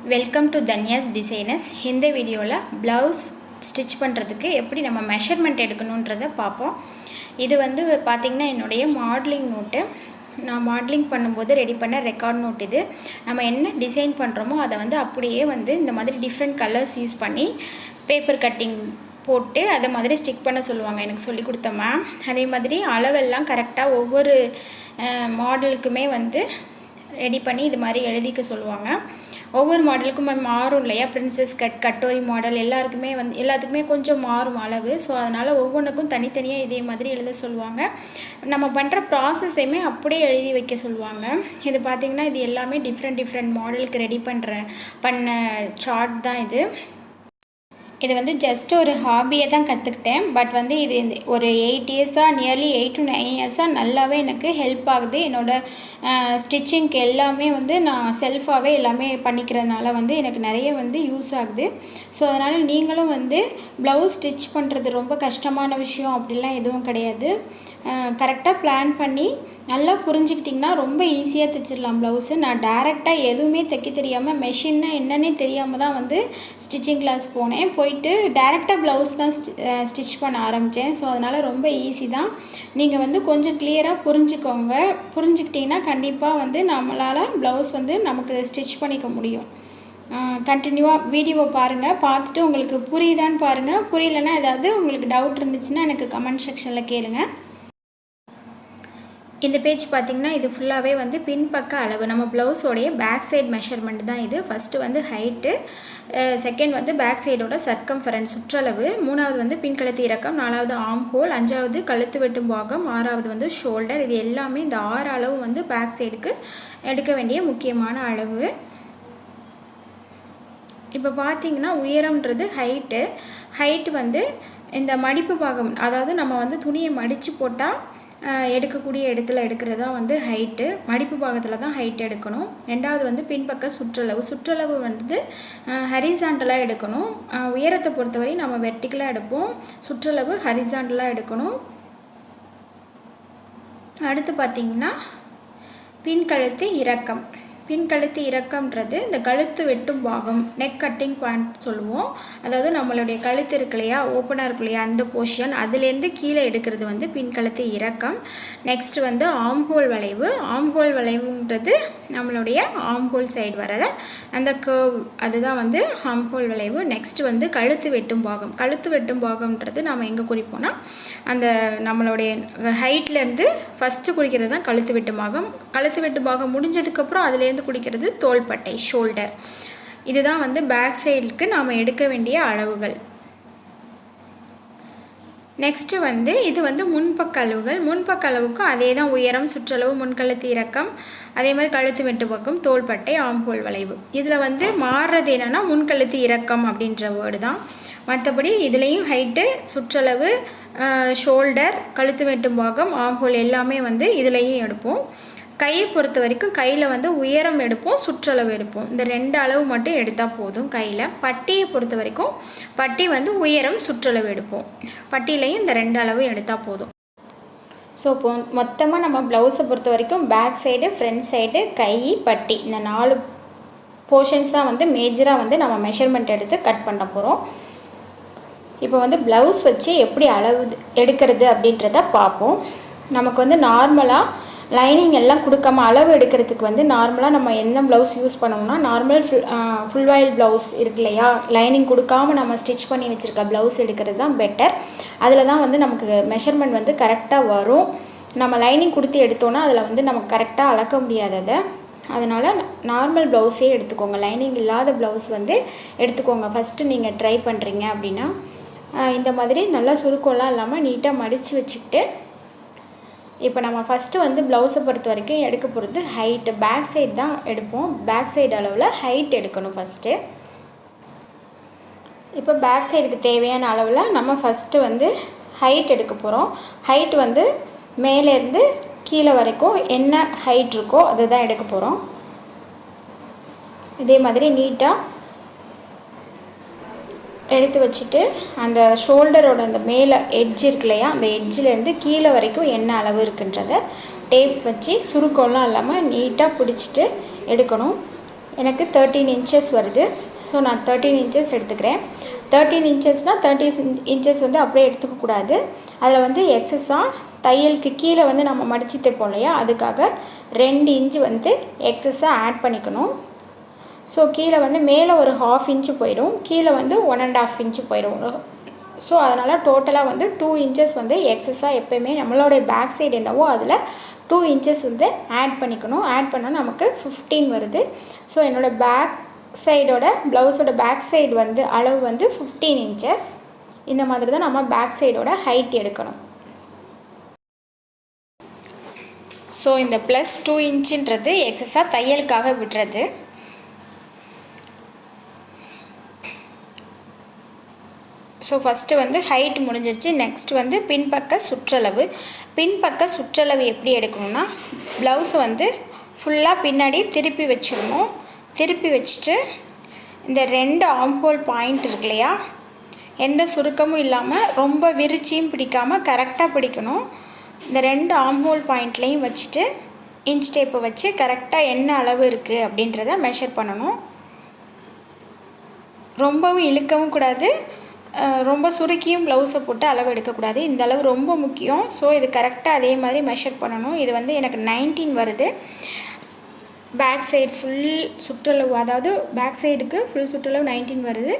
Welcome to தன்யாஸ் designers. இந்த வீடியோவில் blouse stitch பண்ணுறதுக்கு எப்படி நம்ம மெஷர்மெண்ட் எடுக்கணுன்றதை பார்ப்போம். இது வந்து பார்த்திங்கன்னா என்னுடைய மாடலிங் நோட்டு. நான் மாடலிங் பண்ணும்போது ரெடி பண்ண ரெக்கார்ட் நோட் இது. நம்ம என்ன டிசைன் பண்ணுறோமோ அதை வந்து அப்படியே வந்து இந்த மாதிரி டிஃப்ரெண்ட் கலர்ஸ் யூஸ் பண்ணி பேப்பர் கட்டிங் போட்டு அதை மாதிரி ஸ்டிக் பண்ண சொல்லுவாங்க. எனக்கு சொல்லி கொடுத்த மேம். அதே மாதிரி அளவெல்லாம் கரெக்டாக ஒவ்வொரு மாடலுக்குமே வந்து ரெடி பண்ணி இது மாதிரி எழுதிக்க சொல்லுவாங்க. ஒவ்வொரு மாடலுக்குமே மாறும் இல்லையா, பிரின்சஸ் கட், கட்டோரி மாடல் எல்லாத்துக்குமே கொஞ்சம் மாறும் அளவு. ஸோ அதனால் ஒவ்வொன்றுக்கும் தனித்தனியாக இதே மாதிரி எழுத சொல்லுவாங்க. நம்ம பண்ணுற ப்ராசஸையுமே அப்படியே எழுதி வைக்க சொல்லுவாங்க. இது பார்த்திங்கன்னா இது எல்லாமே டிஃப்ரெண்ட் மாடலுக்கு ரெடி பண்ண சார்ட் தான் இது. இது வந்து ஜஸ்ட் ஒரு ஹாபியை தான் கற்றுக்கிட்டேன். பட் வந்து இது ஒரு 8 இயர்ஸாக, நியர்லி 8 to 9 இயர்ஸாக நல்லாவே எனக்கு ஹெல்ப் ஆகுது. என்னோடய ஸ்டிச்சிங்க்கு எல்லாமே வந்து நான் செல்ஃபாகவே எல்லாமே பண்ணிக்கிறதுனால வந்து எனக்கு நிறைய வந்து யூஸ் ஆகுது. ஸோ அதனால் நீங்களும் வந்து ப்ளவுஸ் ஸ்டிச் பண்ணுறது ரொம்ப கஷ்டமான விஷயம் அப்படிலாம் எதுவும் கிடையாது. கரெக்டாக பிளான் பண்ணி நல்லா புரிஞ்சுக்கிட்டிங்கன்னா ரொம்ப ஈஸியாக தைச்சிடலாம் ப்ளவுஸு. நான் டேரெக்டாக எதுவுமே தைக்க தெரியாமல், மெஷின்னா என்னன்னே தெரியாமல் தான் வந்து ஸ்டிச்சிங் கிளாஸ் போனேன். போயிட்டு டேரெக்டாக ப்ளவுஸ் தான் ஸ்டிச் பண்ண ஆரம்பித்தேன். ஸோ அதனால் ரொம்ப ஈஸி தான். நீங்கள் வந்து கொஞ்சம் கிளியராக புரிஞ்சுக்கிட்டிங்கன்னா கண்டிப்பாக வந்து நம்மளால் ப்ளவுஸ் வந்து நமக்கு ஸ்டிச் பண்ணிக்க முடியும். கண்டினியூவாக வீடியோவை பாருங்கள். பார்த்துட்டு உங்களுக்கு புரியுதான்னு பாருங்கள். புரியலைன்னா ஏதாவது உங்களுக்கு டவுட் இருந்துச்சுன்னா எனக்கு கமெண்ட் செக்ஷனில் கேளுங்க. இந்த பேஜ் பார்த்திங்கன்னா இது ஃபுல்லாகவே வந்து பின்பக்க அளவு, நம்ம ப்ளவுஸோடைய பேக் சைடு மெஷர்மெண்ட் தான் இது. ஃபஸ்ட்டு வந்து ஹைட்டு, செகண்ட் வந்து பேக் சைடோட சர்க்கம்ஃபரன்ஸ் சுற்றளவு, மூணாவது வந்து பின்கழுத்து இறக்கம், நாலாவது ஆர்ம் ஹோல், அஞ்சாவது கழுத்து வெட்டும் பாகம், ஆறாவது வந்து ஷோல்டர். இது எல்லாமே இந்த 6 அளவு வந்து பேக் சைடுக்கு எடுக்க வேண்டிய முக்கியமான அளவு. இப்போ பார்த்திங்கன்னா உயரம்ன்றது ஹைட்டு வந்து இந்த மடிப்பு பாகம், அதாவது நம்ம வந்து துணியை மடித்து போட்டால் எடுக்கக்கூடிய இடத்துல எடுக்கிறது தான் வந்து ஹைட்டு. மடிப்பு பாகத்தில் தான் ஹைட் எடுக்கணும். ரெண்டாவது வந்து பின்பக்க சுற்றளவு வந்து ஹரிசாண்டலாக எடுக்கணும். உயரத்தை பொறுத்தவரை நம்ம வெர்டிக்கலாக எடுப்போம், சுற்றளவு ஹரிசாண்டலாக எடுக்கணும். அடுத்து பார்த்திங்கன்னா பின்கழுத்து இறக்கம்ன்றது இந்த கழுத்து வெட்டும் பாகம், நெக் கட்டிங் பாயிண்ட் சொல்லுவோம். அதாவது நம்மளுடைய கழுத்து இருக்கு இல்லையா, ஓப்பனாக இருக்கு இல்லையா, அந்த போர்ஷன் அதுலேருந்து கீழே எடுக்கிறது வந்து பின்கழுத்து இறக்கம். நெக்ஸ்ட் வந்து ஆம்ஹோல் வளைவுன்றது நம்மளுடைய ஆம்ஹோல் சைடு வர அந்த கர்வ், அதுதான் வந்து ஆம்ஹோல் வளைவு. நெக்ஸ்ட் வந்து கழுத்து வெட்டும் பாகம்ன்றது நம்ம எங்கே குறிப்போம்னா அந்த நம்மளுடைய ஹைட்லேருந்து ஃபஸ்ட்டு குறிக்கிறது தான் கழுத்து வெட்டு பாகம் முடிஞ்சதுக்கப்புறம் அதுலேருந்து குடிக்கிறது தோள்பட்டை, ஷோல்டர். இதுதான் வந்து பேக் சைடுக்கு நாம் எடுக்க வேண்டிய அளவுகள். நெக்ஸ்ட்டு வந்து இது வந்து முன்பக்க அளவுக்கும் அதே தான் உயரம், சுற்றளவு, முன்கழுத்து இறக்கம், அதே மாதிரி கழுத்து வெட்டு பக்கம், தோள்பட்டை, ஆம்ஹோல் வளைவு. இதில் வந்து மாறுறது என்னென்னா முன்கழுத்து இறக்கம் அப்படின்ற வேர்டு தான். மற்றபடி இதுலேயும் ஹைட்டு, சுற்றளவு, ஷோல்டர், கழுத்து வெட்டும் பாகம், ஆம்ஹோல் எல்லாமே வந்து இதுலேயும் எடுப்போம். கையை பொறுத்த வரைக்கும் கையில் வந்து உயரம் எடுப்போம், சுற்றளவு எடுப்போம். இந்த 2 அளவு மட்டும் எடுத்தால் போதும் கையில். பட்டியை பொறுத்த வரைக்கும் பட்டி வந்து உயரம், சுற்றளவு எடுப்போம். பட்டியிலையும் இந்த 2 அளவு எடுத்தால் போதும். ஸோ இப்போ மொத்தமாக நம்ம ப்ளவுஸை பொறுத்த வரைக்கும் பேக் சைடு, ஃப்ரண்ட் சைடு, கை, பட்டி, இந்த 4 போர்ஷன்ஸ் தான் வந்து மேஜராக வந்து நம்ம மெஷர்மெண்ட் எடுத்து கட் பண்ண போகிறோம். இப்போ வந்து ப்ளவுஸ் வச்சு எப்படி அளவு எடுக்கிறது அப்படின்றத பார்ப்போம். நமக்கு வந்து நார்மலாக லைனிங் எல்லாம் கொடுக்காம அளவு எடுக்கிறதுக்கு வந்து நார்மலாக நம்ம என்ன ப்ளவுஸ் யூஸ் பண்ணோம்னா நார்மல் ஃபுல் வாயில் ப்ளவுஸ் இருக்கு இல்லையா, லைனிங் கொடுக்காமல் நம்ம ஸ்டிச் பண்ணி வச்சுருக்க ப்ளவுஸ் எடுக்கிறது தான் பெட்டர். அதில் தான் வந்து நமக்கு மெஷர்மெண்ட் வந்து கரெக்டாக வரும். நம்ம லைனிங் கொடுத்து எடுத்தோன்னா அதில் வந்து நமக்கு கரெக்டாக அளக்க முடியாததை. அதனால் நார்மல் ப்ளவுஸே எடுத்துக்கோங்க. லைனிங் இல்லாத ப்ளவுஸ் வந்து எடுத்துக்கோங்க. ஃபஸ்ட்டு நீங்கள் ட்ரை பண்ணுறீங்க அப்படின்னா இந்த மாதிரி நல்லா சுருக்கம்லாம் இல்லாமல் நீட்டாக மடித்து வச்சுக்கிட்டு, இப்போ நம்ம ஃபஸ்ட்டு வந்து ப்ளவுஸை பொறுத்த வரைக்கும் எடுக்க போகிறது ஹைட்டு. பேக் சைடு தான் எடுப்போம். பேக் சைடு அளவில் ஹைட் எடுக்கணும் ஃபஸ்ட்டு. இப்போ பேக் சைடுக்கு தேவையான அளவில் நம்ம ஃபஸ்ட்டு வந்து ஹைட் எடுக்க போகிறோம். ஹைட் வந்து மேலேருந்து கீழே வரைக்கும் என்ன ஹைட் இருக்கோ அதை தான் எடுக்க போகிறோம். இதே மாதிரி நீட்டாக எடுத்து வச்சுட்டு அந்த ஷோல்டரோட அந்த மேலே எட்ஜ் இருக்கு இல்லையா, அந்த எட்ஜிலேருந்து கீழே வரைக்கும் என்ன அளவு இருக்குன்றதை டேப் வச்சு சுருக்கம்லாம் இல்லாமல் நீட்டாக பிடிச்சிட்டு எடுக்கணும். எனக்கு 13 இன்ச்சஸ் வருது. ஸோ நான் 13 இன்ச்சஸ் எடுத்துக்கிறேன். 13 இன்ச்சஸ்னால் 30 இன்ச்சஸ் வந்து அப்படியே எடுத்துக்கக்கூடாது. அதில் வந்து எக்ஸஸாக தையலுக்கு கீழே வந்து நம்ம மடித்து தைப்போம் இல்லையா, அதுக்காக 2 இன்ச்சு வந்து எக்ஸஸாக ஆட் பண்ணிக்கணும். ஸோ கீழே வந்து மேலே ஒரு 1/2 இன்ச்சு போயிடும், கீழே வந்து 1.5 இன்ச்சு போயிடும். ஸோ அதனால் டோட்டலாக வந்து 2 இன்ச்சஸ் வந்து எக்ஸஸாக எப்போயுமே நம்மளோடைய பேக் சைடு என்னவோ அதில் 2 இன்ச்சஸ் வந்து ஆட் பண்ணிக்கணும். ஆட் பண்ணால் நமக்கு 15 வருது. ஸோ என்னோடய பேக் சைடோட ப்ளவுஸோட பேக் சைடு வந்து அளவு வந்து 15 இன்ச்சஸ். இந்த மாதிரி தான் நம்ம பேக் சைடோட ஹைட் எடுக்கணும். ஸோ இந்த ப்ளஸ் 2 இன்ச்சுன்றது எக்ஸஸாக தையலுக்காக விடுறது. ஸோ ஃபஸ்ட்டு வந்து ஹைட் முடிஞ்சிருச்சு. நெக்ஸ்ட் வந்து பின்பக்க சுற்றளவு. பின்பக்க சுற்றளவு எப்படி எடுக்கணும்னா, ப்ளவுஸை வந்து ஃபுல்லாக பின்னாடி திருப்பி வச்சிடணும். திருப்பி வச்சுட்டு இந்த 2 ஆம்ஹோல் பாயிண்ட் இருக்கு இல்லையா, எந்த சுருக்கமும் இல்லாமல் ரொம்ப விரிச்சியும் பிடிக்காமல் கரெக்டாக பிடிக்கணும். இந்த 2 ஆம்ஹோல் பாயிண்ட்லேயும் வச்சுட்டு இன்ச் டேப்பை வச்சு கரெக்டாக என்ன அளவு இருக்குது அப்படின்றத மெஷர் பண்ணணும். ரொம்பவும் இழுக்கவும் கூடாது, ரொம்ப சுருக்கியும் ப்ளவுஸை போட்டு அளவு எடுக்கக்கூடாது. இந்த அளவு ரொம்ப முக்கியம். ஸோ இது கரெக்டாக அதே மாதிரி மெஷர் பண்ணணும். இது வந்து எனக்கு 19 வருது. பேக் சைடு ஃபுல் சுற்றளவு, அதாவது பேக் சைடுக்கு ஃபுல் சுற்றளவு 19 வருது.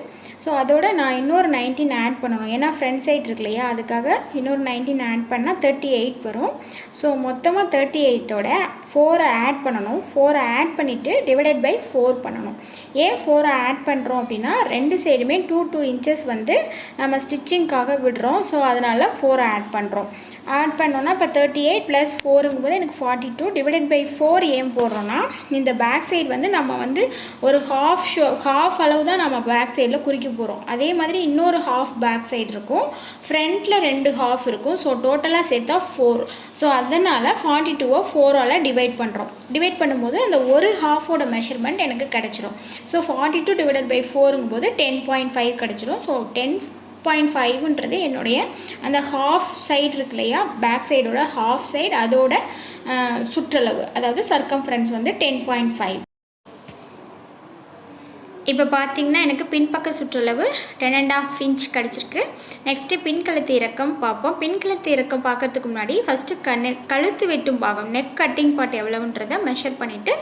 ஸோ அதோட நான் இன்னொரு 19 ஆட் பண்ணணும். ஏன்னா ஃப்ரண்ட் சைடு இருக்கு இல்லையா, அதுக்காக இன்னொரு 19 ஆட் பண்ணால் 38 வரும். ஸோ மொத்தமாக 38ஓட 4 ஆட் பண்ணணும். 4 ஆட் பண்ணிவிட்டு டிவைடட் பை 4 பண்ணணும். ஏன் 4 ஆட் பண்ணுறோம் அப்படின்னா, 2 சைடுமே 2 இன்ச்சஸ் வந்து நம்ம ஸ்டிச்சிங்காக விடுறோம். ஸோ அதனால் 4 ஆட் பண்ணுறோம். ஆட் பண்ணோன்னா இப்போ 38 + 4ங்கும்போது எனக்கு 42 டிவைடட் பை 4 ஏன் போடுறோன்னா, இந்த பேக் சைடு வந்து நம்ம வந்து ஒரு ஹாஃப் அளவு தான் நம்ம பேக் சைடில் குறிக்க போகிறோம். அதே மாதிரி இன்னொரு ஹாஃப் பேக் சைடு இருக்கும், ஃப்ரண்ட்டில் 2 ஹாஃப் இருக்கும். ஸோ டோட்டலாக சேர்த்தா 4. ஸோ அதனால் 42-ஐ 4ஆல் டிவைட் பண்ணுறோம். டிவைட் பண்ணும்போது அந்த ஒரு ஹாஃபோட மெஷர்மெண்ட் எனக்கு கிடச்சிரும். ஸோ 42 டிவைடட் பை 4ங்கும்போது 10.5 கிடச்சிரும். ஸோ 10.5ன்றது என்னுடைய அந்த ஹாஃப் சைடு இருக்கு இல்லையா, பேக் சைடோட ஹாஃப் சைடு, அதோட சுற்றளவு, அதாவது சர்க்கம்ஃபரன்ஸ் வந்து 10.5. இப்போ பார்த்திங்கன்னா எனக்கு பின்பக்க சுற்றளவு 10.5 இன்ச் கிடச்சிருக்கு. நெக்ஸ்ட்டு பின்கழுத்து இறக்கம் பார்ப்போம். பின்கழுத்து இறக்கம் பார்க்கறதுக்கு முன்னாடி ஃபஸ்ட்டு கழுத்து வெட்டும் பாகம், நெக் கட்டிங் பார்ட் எவ்வளவுன்றதை மெஷர் பண்ணிவிட்டு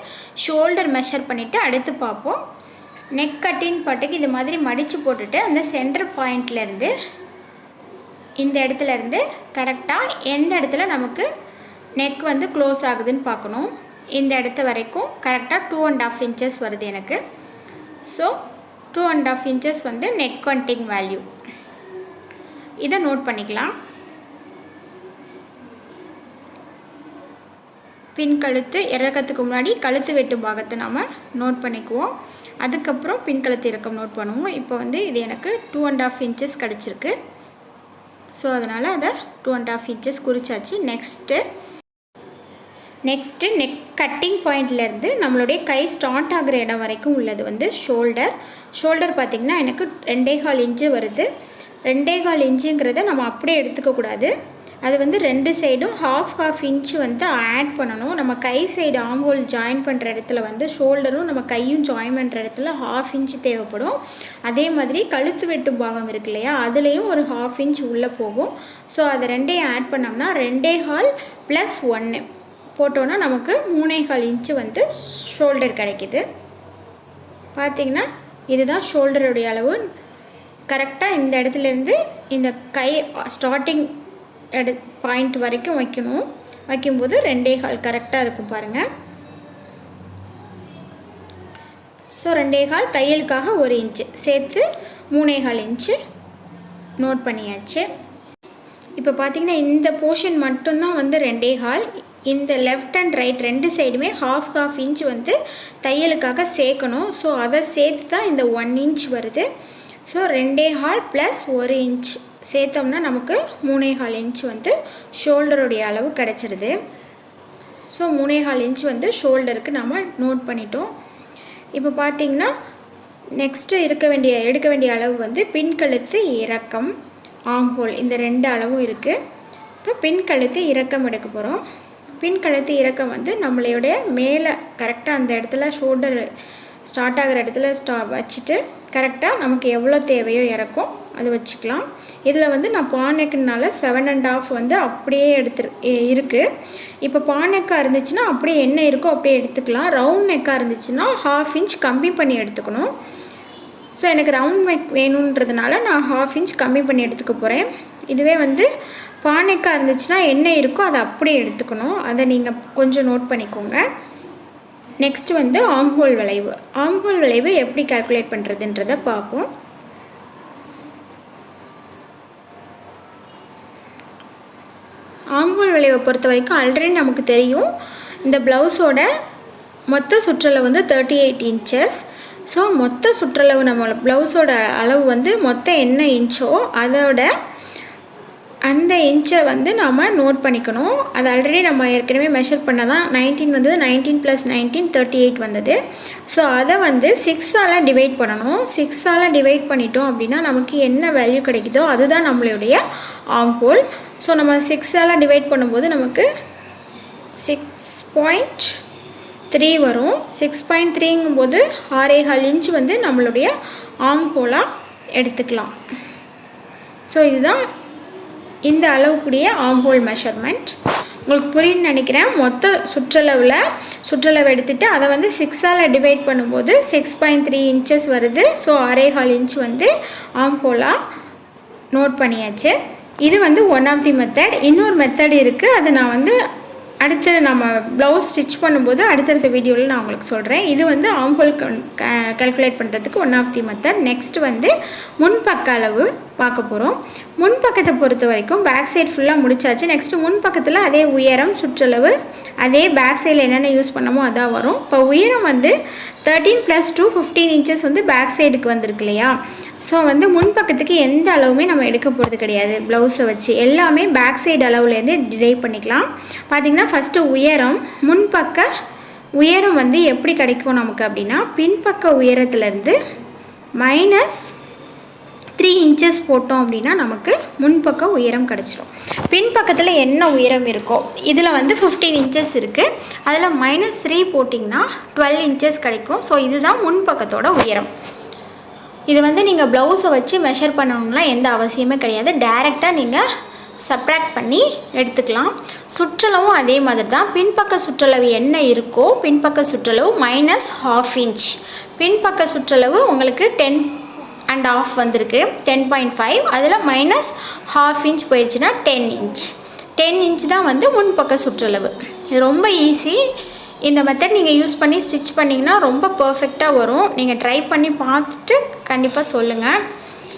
ஷோல்டர் மெஷர் பண்ணிவிட்டு அடுத்து பார்ப்போம். நெக் கட்டிங் பார்ட்டுக்கு இது மாதிரி மடித்து போட்டுட்டு அந்த சென்டர் பாயிண்ட்லேருந்து இந்த இடத்துலேருந்து கரெக்டாக எந்த இடத்துல நமக்கு நெக் வந்து க்ளோஸ் ஆகுதுன்னு பார்க்கணும். இந்த இடத்து வரைக்கும் கரெக்டாக 2.5 இன்ச்சஸ் வருது எனக்கு. ஸோ 2.5 இன்ச்சஸ் வந்து நெக் கட்டிங் வேல்யூ. இதை நோட் பண்ணிக்கலாம். பின் கழுத்து இறக்கத்துக்கு முன்னாடி கழுத்து வெட்டு பாகத்தை நாம் நோட் பண்ணிக்குவோம். அதுக்கப்புறம் பின்கழுத்து இறக்கம் நோட் பண்ணுவோம். இப்போ வந்து இது எனக்கு 2.5 இன்ச்சஸ் கிடச்சிருக்கு. ஸோ அதனால் அதை 2.5 இன்ச்சஸ் குறிச்சாச்சு. நெக்ஸ்ட்டு நெக் கட்டிங் பாயிண்ட்லேருந்து நம்மளுடைய கை ஸ்டார்ட் ஆகிற இடம் வரைக்கும் உள்ளது வந்து ஷோல்டர் பார்த்திங்கன்னா எனக்கு 2.25 இன்ச்சு வருது. 2.25 இன்ச்சுங்கிறத நம்ம அப்படியே எடுத்துக்கக்கூடாது. அது வந்து 2 சைடும் ஹாஃப் இன்ச்சு வந்து ஆட் பண்ணணும். நம்ம கை சைடு ஆம்ஹோல் ஜாயின் பண்ணுற இடத்துல வந்து ஷோல்டரும் நம்ம கையும் ஜாயின் பண்ணுற இடத்துல 1/2 இன்ச்சு தேவைப்படும். அதே மாதிரி கழுத்து வெட்டும் பாகம் இருக்கு இல்லையா, அதுலேயும் ஒரு 1/2 இன்ச் உள்ளே போகும். ஸோ அதை 2ஐயும் ஆட் பண்ணோம்னா 2.25 + 1 போட்டோன்னா நமக்கு 3.25 இன்ச்சு வந்து ஷோல்டர் கிடைக்கிது. பார்த்திங்கன்னா இதுதான் ஷோல்டருடைய அளவு. கரெக்டாக இந்த இடத்துலேருந்து இந்த கை ஸ்டார்டிங் பாயிண்ட் வரைக்கும் வைக்கணும். வைக்கும்போது 2.25 கரெக்டாக இருக்கும் பாருங்கள். ஸோ 2.25 தையலுக்காக 1 இன்ச்சு சேர்த்து 3.25 இன்ச்சு நோட் பண்ணியாச்சு. இப்போ பார்த்திங்கன்னா இந்த போர்ஷன் மட்டும்தான் வந்து 2.25. இந்த லெஃப்ட் அண்ட் ரைட் 2 சைடுமே ஹாஃப் இன்ச் வந்து தையலுக்காக சேர்க்கணும். ஸோ அதை சேர்த்து தான் இந்த 1 இன்ச் வருது. ஸோ 2.25 + 1 இன்ச் சேர்த்தோம்னா நமக்கு 3.25 இன்ச் வந்து ஷோல்டருடைய அளவு கிடச்சிருது. ஸோ 3.25 இன்ச் வந்து ஷோல்டருக்கு நம்ம நோட் பண்ணிட்டோம். இப்போ பார்த்திங்கன்னா நெக்ஸ்ட்டு எடுக்க வேண்டிய அளவு வந்து பின்கழுத்து இறக்கம், ஆம்ஹோல், இந்த 2 அளவும் இருக்குது. இப்போ பின்கழுத்து இறக்கம் எடுக்க போகிறோம். பின்கழுத்து இறக்கம் வந்து நம்மளுடைய மேலே கரெக்டாக அந்த இடத்துல ஷோல்டர் ஸ்டார்ட் ஆகிற இடத்துல வச்சுட்டு கரெக்டாக நமக்கு எவ்வளோ தேவையோ இறக்கும் அது வச்சுக்கலாம். இதில் வந்து நான் பானெக்குனால 7.5 வந்து அப்படியே இருக்குது. இப்போ பானெக்காக இருந்துச்சுன்னா அப்படியே என்ன இருக்கோ அப்படியே எடுத்துக்கலாம். ரவுண்ட் நெக்காக இருந்துச்சுன்னா 1/2 இன்ச் கம்மி பண்ணி எடுத்துக்கணும். ஸோ எனக்கு ரவுண்ட் நெக் வேணுன்றதுனால நான் 1/2 இன்ச் கம்மி பண்ணி எடுத்துக்க போகிறேன். இதுவே வந்து பானெக்காக இருந்துச்சுன்னா என்ன இருக்கோ அதை அப்படியே எடுத்துக்கணும். அதை நீங்கள் கொஞ்சம் நோட் பண்ணிக்கோங்க. நெக்ஸ்ட் வந்து ஆம்ஹோல் வளைவு. ஆம்ஹோல் வளைவு எப்படி கால்குலேட் பண்ணுறதுன்றதை பார்ப்போம். ஆம்ஹோல் வளைவை பொறுத்த வரைக்கும் ஆல்ரெடி நமக்கு தெரியும், இந்த ப்ளவுஸோட மொத்த சுற்றளவு வந்து 38 இன்ச்சஸ். ஸோ மொத்த சுற்றளவு நம்ம ப்ளவுஸோட அளவு வந்து மொத்தம் என்ன இன்ச்சோ அதோட அந்த இன்ச்சை வந்து நாம் நோட் பண்ணிக்கணும். அது ஆல்ரெடி நம்ம ஏற்கனவே மெஷர் பண்ண தான் 19 வந்தது. 19 + 19 38 வந்தது. ஸோ அதை வந்து 6ஆல் டிவைட் பண்ணணும். 6ஆல் டிவைட் பண்ணிட்டோம் அப்படின்னா நமக்கு என்ன வேல்யூ கிடைக்குதோ அதுதான் நம்மளுடைய ஆம்ஹோல். ஸோ நம்ம 6ஆல் டிவைட் பண்ணும்போது நமக்கு 6.3 வரும். 6.3ங்கும்போது 6.25 இன்ச் வந்து நம்மளுடைய ஆம்ஹோலாக எடுத்துக்கலாம். ஸோ இதுதான் இந்த அளவுக்குரிய ஆம்ஹோல் மெஷர்மெண்ட். உங்களுக்கு புரியுன்னு நினைக்கிறேன். மொத்த சுற்றளவு எடுத்துகிட்டு அதை வந்து 6ஆல் டிவைட் பண்ணும்போது 6.3 இன்ச்சஸ் வருது. ஸோ 6.25 இன்ச் வந்து ஆம்ஹோலாக நோட் பண்ணியாச்சு. இது வந்து ஒன் ஆஃப் தி மெத்தட். இன்னொரு மெத்தட் இருக்குது. அது நான் வந்து அடுத்து நம்ம ப்ளவுஸ் ஸ்டிச் பண்ணும்போது அடுத்தடுத்த வீடியோவில் நான் உங்களுக்கு சொல்கிறேன். இது வந்து ஆம்ஹோல் கால்குலேட் பண்ணுறதுக்கு one of the method. Next வந்து முன்பக்க அளவு பார்க்க போகிறோம். முன்பக்கத்தை பொறுத்த வரைக்கும் பேக் சைடு ஃபுல்லாக முடிச்சாச்சு. நெக்ஸ்ட்டு முன்பக்கத்தில் அதே உயரம் சுற்றளவு அதே பேக் சைடில் என்னென்ன யூஸ் பண்ணமோ அதான் வரும். இப்போ உயரம் வந்து 13 + 2 15 இன்ச்சஸ் வந்து பேக் சைடுக்கு வந்திருக்கு இல்லையா. ஸோ வந்து முன்பக்கத்துக்கு எந்த அளவுமே நம்ம எடுக்க போகிறது கிடையாது. ப்ளவுஸை வச்சு எல்லாமே பேக் சைடு அளவுலேருந்து டிரைவ் பண்ணிக்கலாம். பார்த்திங்கன்னா ஃபஸ்ட்டு உயரம், முன்பக்க உயரம் வந்து எப்படி கிடைக்கும் நமக்கு அப்படின்னா, பின்பக்க உயரத்துலேருந்து -3 இன்ச்சஸ் போட்டோம் அப்படின்னா நமக்கு முன்பக்க உயரம் கிடச்சிரும். பின்பக்கத்தில் என்ன உயரம் இருக்கோ இதில் வந்து 15 இன்ச்சஸ் இருக்குது. அதில் -3 போட்டிங்கன்னா 12 இன்ச்சஸ் கிடைக்கும். ஸோ இதுதான் முன்பக்கத்தோட உயரம். இது வந்து நீங்கள் ப்ளவுஸை வச்சு மெஷர் பண்ணணும்லாம் எந்த அவசியமே கிடையாது. டைரெக்டாக நீங்கள் சப்ராக்ட் பண்ணி எடுத்துக்கலாம். சுற்றளவும் அதே மாதிரி தான். பின்பக்க சுற்றளவு என்ன இருக்கோ பின்பக்க சுற்றளவு -1/2 இன்ச். பின்பக்க சுற்றளவு உங்களுக்கு 10.5 வந்திருக்கு, 10.5. அதில் -1/2 இன்ச் போயிடுச்சுன்னா 10 இன்ச். 10 இன்ச் தான் வந்து முன்பக்க சுற்றளவு. இது ரொம்ப ஈஸி. இந்த மெத்தட் நீங்கள் யூஸ் பண்ணி ஸ்டிச் பண்ணிங்கன்னா ரொம்ப பர்ஃபெக்டாக வரும். நீங்கள் ட்ரை பண்ணி பார்த்துட்டு கண்டிப்பாக சொல்லுங்கள்.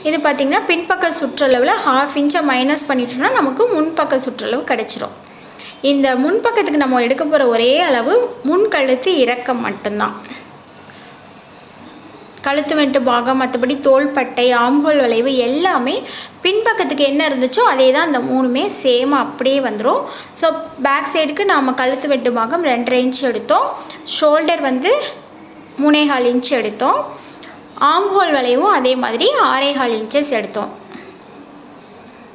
இது பார்த்திங்கன்னா பின்பக்க சுற்றளவில் 1/2 இன்ச்சை மைனஸ் பண்ணிட்டோம்னா நமக்கு முன்பக்க சுற்றளவு கிடச்சிரும். இந்த முன்பக்கத்துக்கு நம்ம எடுக்க போகிற ஒரே அளவு முன்கழுத்து இறக்கம் மட்டும்தான். கழுத்து வெட்டு பாகம், மற்றபடி தோள்பட்டை, ஆம்ஹோல் வளைவு எல்லாமே பின்பக்கத்துக்கு என்ன இருந்துச்சோ அதே தான். அந்த மூணுமே சேமாக அப்படியே வந்துடும். ஸோ பேக் சைடுக்கு நாம் கழுத்து வெட்டு பாகம் 2.5 இன்ச் எடுத்தோம். ஷோல்டர் வந்து 3.25 இன்ச் எடுத்தோம். ஆம்ஹோல் வளைவும் அதே மாதிரி 6.25 இன்ச்சஸ் எடுத்தோம்.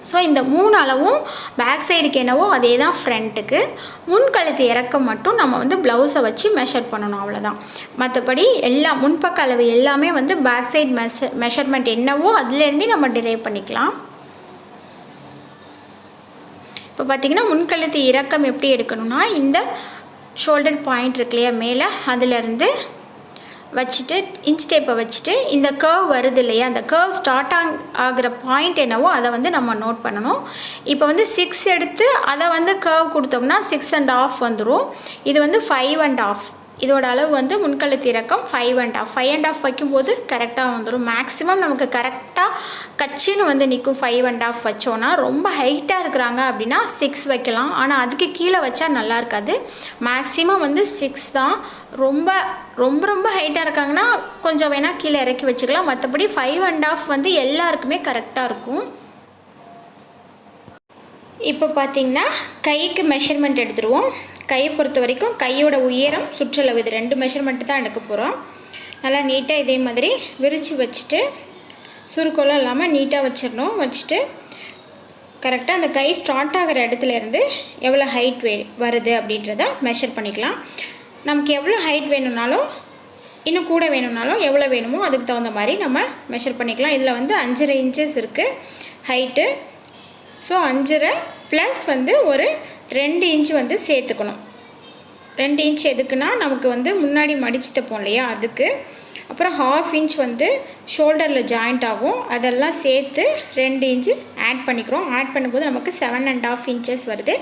ஸோ இந்த 3 அளவும் பேக் சைடுக்கு என்னவோ அதே தான் ஃப்ரண்ட்டுக்கு. முன்கழுத்து இறக்கம் மட்டும் நம்ம வந்து ப்ளவுஸை வச்சு மெஷர் பண்ணணும், அவ்வளோதான். மற்றபடி எல்லாம் முன்பக்க அளவு எல்லாமே வந்து பேக் சைடு மெஷர்மெண்ட் என்னவோ அதுலேருந்தே நம்ம டிரைவ் பண்ணிக்கலாம். இப்போ பார்த்திங்கன்னா முன்கழுத்து இறக்கம் எப்படி எடுக்கணும்னா, இந்த ஷோல்டர் பாயிண்ட் இருக்கு இல்லையா மேலே, அதிலேருந்து வச்சுட்டு இன்ச் டேப்பை வச்சுட்டு இந்த கர்வ் வருது இல்லையா, அந்த கர்வ் ஸ்டார்ட் ஆகிற பாயிண்ட் என்னவோ அதை வந்து நம்ம நோட் பண்ணணும். இப்போ வந்து 6 எடுத்து அதை வந்து கர்வ் கொடுத்தோம்னா 6.5 வந்துடும். இது வந்து 5.5. இதோட அளவு வந்து முன்கழுத்து இறக்கம் 5.5. 5.5 வைக்கும்போது கரெக்டாக வந்துடும். மேக்ஸிமம் நமக்கு கரெக்டாக கச்சின்னு வந்து நிற்கும். 5.5 வச்சோன்னா ரொம்ப ஹைட்டாக இருக்கிறாங்க அப்படின்னா 6 வைக்கலாம். ஆனால் அதுக்கு கீழே வச்சா நல்லா இருக்காது. மேக்ஸிமம் வந்து 6 தான். ரொம்ப ரொம்ப ரொம்ப ஹைட்டாக இருக்காங்கன்னா கொஞ்சம் வேணால் கீழே இறக்கி வச்சுக்கலாம். மற்றபடி 5.5 வந்து எல்லாருக்குமே கரெக்டாக இருக்கும். இப்போ பார்த்திங்கன்னா கைக்கு மெஷர்மெண்ட் எடுத்துருவோம். கையை பொறுத்த வரைக்கும் கையோட உயரம் சுற்றளவு இது 2 மெஷர்மெண்ட்டு தான் எடுக்க போகிறோம். நல்லா நீட்டாக இதே மாதிரி விரித்து வச்சுட்டு சுருக்கோலாம் இல்லாமல் நீட்டாக வச்சிடணும். வச்சுட்டு கரெக்டாக அந்த கை ஸ்டார்ட் ஆகிற இடத்துலேருந்து எவ்வளோ ஹைட் வருது அப்படின்றத மெஷர் பண்ணிக்கலாம். நமக்கு எவ்வளோ ஹைட் வேணும்னாலும் இன்னும் கூட வேணும்னாலும் எவ்வளோ வேணுமோ அதுக்கு தகுந்த மாதிரி நம்ம மெஷர் பண்ணிக்கலாம். இதில் வந்து 5.5 இன்ச்சஸ் இருக்குது ஹைட்டு. ஸோ 5.5 ப்ளஸ் வந்து ஒரு 2 இன்ச் வந்து சேர்த்துக்கணும். 2 இன்ச் எதுக்குன்னா நமக்கு வந்து முன்னாடி மடித்து தைப்போம் இல்லையா அதுக்கு. அப்புறம் 1/2 இன்ச் வந்து ஷோல்டரில் ஜாயிண்ட் ஆகும். அதெல்லாம் சேர்த்து 2 இன்ச்சு ஆட் பண்ணிக்கிறோம். ஆட் பண்ணும்போது நமக்கு 7.5 இன்ச்சஸ் வருது.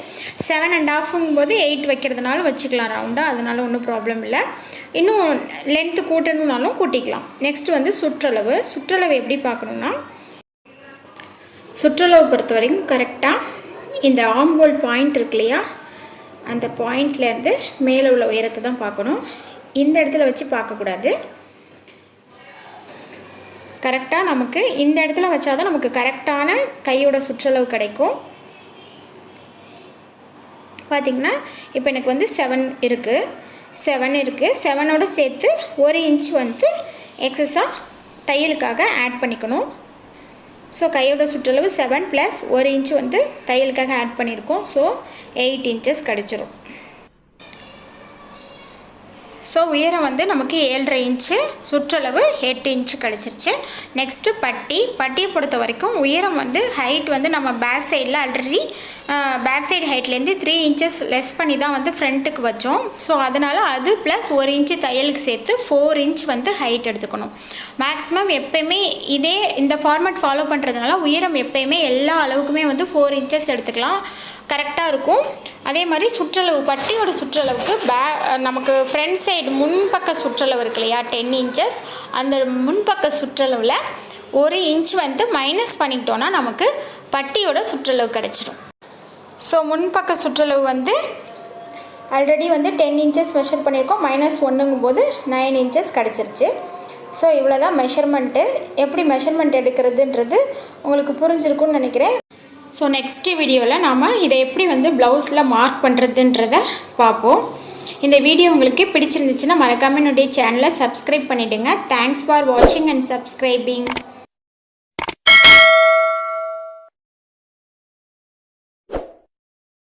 7.5ங்கும் போது 8 வைக்கிறதுனால வச்சுக்கலாம் ரவுண்டாக, அதனால் ஒன்றும் ப்ராப்ளம் இல்லை. இன்னும் லென்த்து கூட்டணுன்னாலும் கூட்டிக்கலாம். நெக்ஸ்ட்டு வந்து சுற்றளவு. சுற்றளவு எப்படி பார்க்கணுன்னா, சுற்றளவு பொறுத்த வரைக்கும் கரெக்டாக இந்த ஆம்ஹோல் பாயிண்ட் இருக்கு இல்லையா, அந்த பாயிண்ட்லேருந்து மேலே உள்ள உயரத்தை தான் பார்க்கணும். இந்த இடத்துல வச்சு பார்க்கக்கூடாது. கரெக்டாக நமக்கு இந்த இடத்துல வச்சா தான் நமக்கு கரெக்டான கையோட சுற்றளவு கிடைக்கும். பார்த்திங்கன்னா இப்போ எனக்கு வந்து 7 இருக்குது. 7ஓடு சேர்த்து 1 இன்ச் வந்து எக்ஸஸாக தையலுக்காக ஆட் பண்ணிக்கணும். ஸோ கையோட சுற்றளவு 7 ப்ளஸ் 1 இன்ச் வந்து தையலுக்காக ஆட் பண்ணியிருக்கோம். ஸோ 8 இன்ச்சஸ் கிடச்சிரும். ஸோ உயரம் வந்து நமக்கு 7.5 இன்ச்சு, சுற்றளவு 8 இன்ச்சு கிடச்சிருச்சு. நெக்ஸ்ட்டு பட்டியை பொறுத்த வரைக்கும் உயரம் வந்து ஹைட் வந்து நம்ம பேக் சைடில் ஆல்ரெடி பேக் சைடு ஹைட்லேருந்து 3 இன்ச்சஸ் லெஸ் பண்ணி தான் வந்து ஃப்ரண்ட்டுக்கு வச்சோம். ஸோ அதனால் அது ப்ளஸ் 1 இன்ச்சு தையலுக்கு சேர்த்து 4 இன்ச் வந்து ஹைட் எடுத்துக்கணும். மேக்ஸிமம் எப்போயுமே இந்த ஃபார்மேட் ஃபாலோ பண்ணுறதுனால உயரம் எப்போயுமே எல்லா அளவுக்குமே வந்து 4 இன்ச்சஸ் எடுத்துக்கலாம், கரெக்டாக இருக்கும். அதே மாதிரி சுற்றளவு, பட்டியோட சுற்றளவுக்கு நமக்கு ஃப்ரண்ட் சைடு முன்பக்க சுற்றளவு இருக்கு இல்லையா 10 இன்ச்சஸ், அந்த முன்பக்க சுற்றளவில் 1 இன்ச் வந்து மைனஸ் பண்ணிக்கிட்டோன்னா நமக்கு பட்டியோட சுற்றளவு கிடச்சிடும். ஸோ முன்பக்க சுற்றளவு வந்து ஆல்ரெடி வந்து 10 இன்ச்சஸ் மெஷர் பண்ணியிருக்கோம். -1ங்கும் போது 9 இன்ச்சஸ் கிடச்சிருச்சு. ஸோ இவ்வளோ தான் மெஷர்மெண்ட்டு. எப்படி மெஷர்மெண்ட் எடுக்கிறதுன்றது உங்களுக்கு புரிஞ்சிருக்குன்னு நினைக்கிறேன். ஸோ நெக்ஸ்ட்டு வீடியோவில் நாம் இதை எப்படி வந்து ப்ளவுஸில் மார்க் பண்ணுறதுன்றதை பார்ப்போம். இந்த வீடியோ உங்களுக்கு பிடிச்சிருந்துச்சுன்னா மறக்காமல் என்னுடைய சேனலை சப்ஸ்கிரைப் பண்ணிவிடுங்க. தேங்க்ஸ் ஃபார் வாட்சிங் அண்ட் சப்ஸ்கிரைபிங்.